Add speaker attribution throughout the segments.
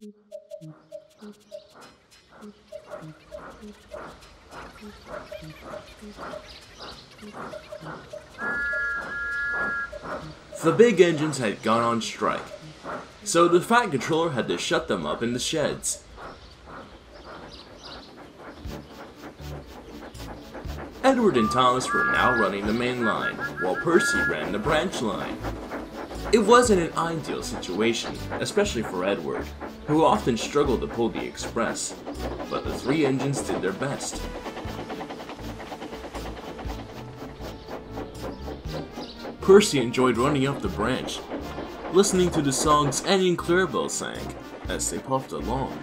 Speaker 1: The big engines had gone on strike, so the Fat Controller had to shut them up in the sheds. Edward and Thomas were now running the main line, while Percy ran the branch line. It wasn't an ideal situation, especially for Edward, who often struggled to pull the express, but the three engines did their best. Percy enjoyed running up the branch, listening to the songs Annie and Clarabelle sang as they puffed along.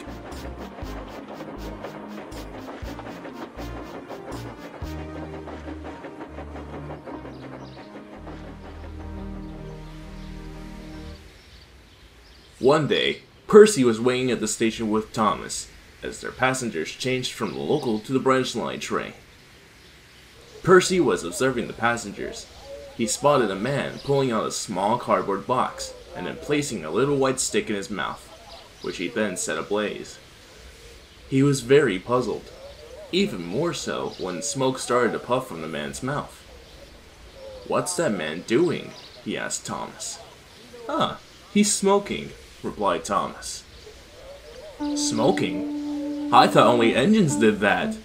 Speaker 1: One day, Percy was waiting at the station with Thomas, as their passengers changed from the local to the branch line train. Percy was observing the passengers. He spotted a man pulling out a small cardboard box, and then placing a little white stick in his mouth, which he then set ablaze. He was very puzzled, even more so when smoke started to puff from the man's mouth. "What's that man doing?" he asked Thomas. "Ah, he's smoking," replied Thomas. "Smoking? I thought only engines did that."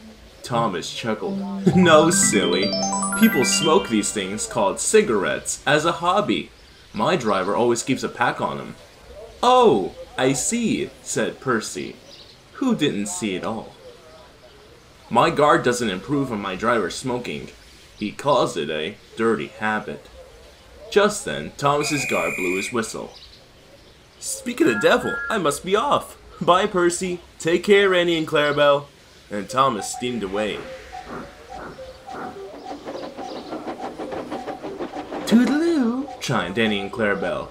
Speaker 1: Thomas chuckled. "No, silly. People smoke these things called cigarettes as a hobby. My driver always keeps a pack on him." "Oh, I see," said Percy, who didn't see it all. "My guard doesn't improve on my driver smoking. He calls it a dirty habit." Just then, Thomas's guard blew his whistle. "Speak of the devil, I must be off. Bye, Percy. Take care, Annie and Clarabelle." And Thomas steamed away. "Toodaloo," chimed Annie and Clarabelle,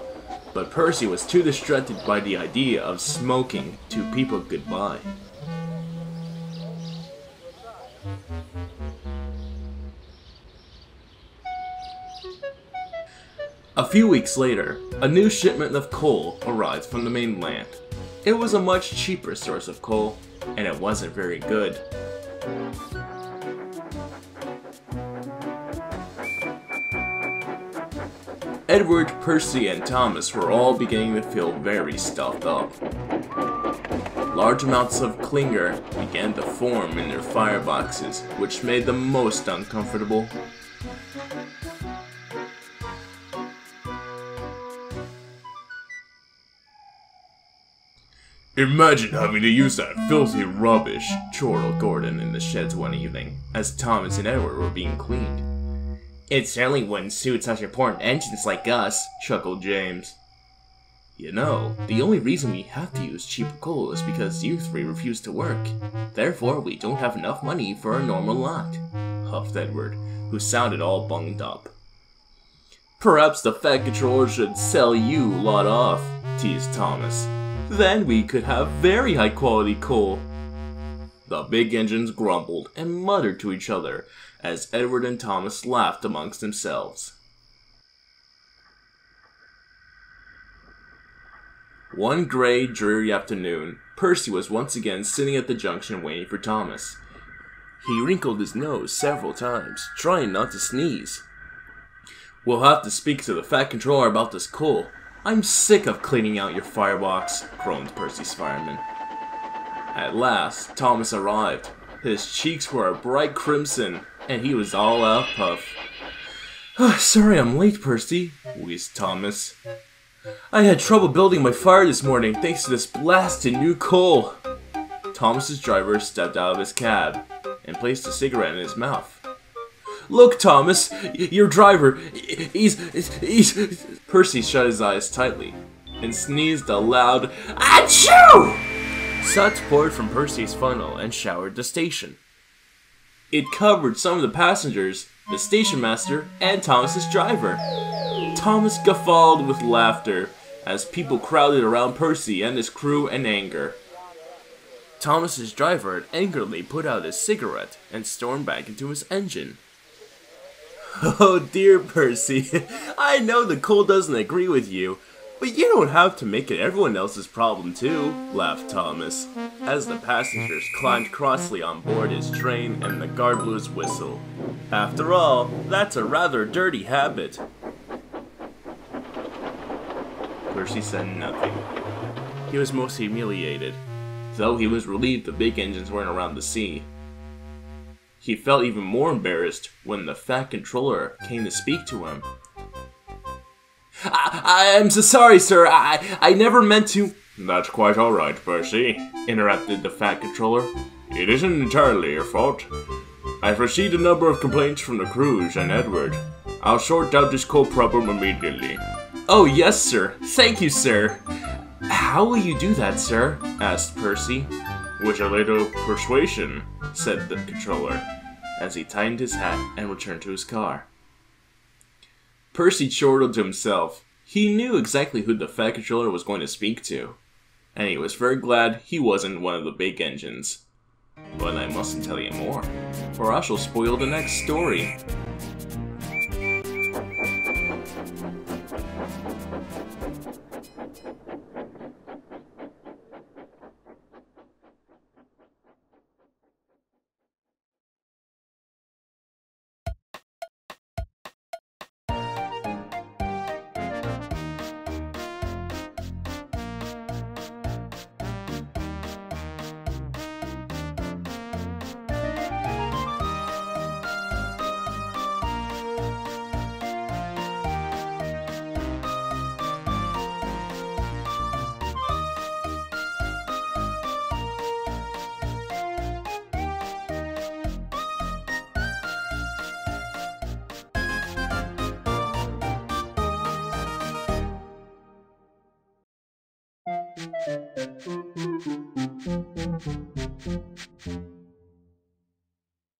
Speaker 1: but Percy was too distracted by the idea of smoking to people goodbye. A few weeks later, a new shipment of coal arrived from the mainland. It was a much cheaper source of coal, and it wasn't very good. Edward, Percy, and Thomas were all beginning to feel very stuffed up. Large amounts of clinger began to form in their fireboxes, which made them most uncomfortable. "Imagine having to use that filthy rubbish," chortled Gordon in the sheds one evening, as Thomas and Edward were being cleaned. "It certainly wouldn't suit such important engines like us," chuckled James. "You know, the only reason we have to use cheap coal is because you three refuse to work. Therefore, we don't have enough money for a normal lot," huffed Edward, who sounded all bunged up. "Perhaps the Fat Controller should sell you lot off," teased Thomas. "Then we could have very high quality coal." The big engines grumbled and muttered to each other as Edward and Thomas laughed amongst themselves. One gray, dreary afternoon, Percy was once again sitting at the junction waiting for Thomas. He wrinkled his nose several times, trying not to sneeze. "We'll have to speak to the Fat Controller about this coal. I'm sick of cleaning out your firebox," groaned Percy's fireman. At last, Thomas arrived. His cheeks were a bright crimson, and he was all out of puff. "Sorry I'm late, Percy," wheezed Thomas. "I had trouble building my fire this morning thanks to this blasted new coal." Thomas's driver stepped out of his cab and placed a cigarette in his mouth. "Look, Thomas, your driver, he's... Percy shut his eyes tightly and sneezed a loud "Achoo!" Suds poured from Percy's funnel and showered the station. It covered some of the passengers, the station master, and Thomas's driver. Thomas guffawed with laughter as people crowded around Percy and his crew in anger. Thomas's driver had angrily put out his cigarette and stormed back into his engine. "Oh dear, Percy, I know the coal doesn't agree with you, But you don't have to make it everyone else's problem too, laughed Thomas, as the passengers climbed crossly on board his train and the guard blew his whistle. After all, that's a rather dirty habit. Percy said nothing. He was most humiliated, though he was relieved the big engines weren't around the sea. He felt even more embarrassed when the fat controller came to speak to him. I'm so sorry, sir. I never meant to. That's quite alright, Percy, interrupted the fat controller. It isn't entirely your fault. I've received a number of complaints from the crews and Edward. I'll sort out this whole problem immediately. Oh, yes, sir. Thank you, sir. How will you do that, sir? Asked Percy. With a little persuasion, said the controller, as he tightened his hat and returned to his car. Percy chortled to himself. He knew exactly who the fat controller was going to speak to, and he was very glad he wasn't one of the big engines. But I mustn't tell you more, or I shall spoil the next story.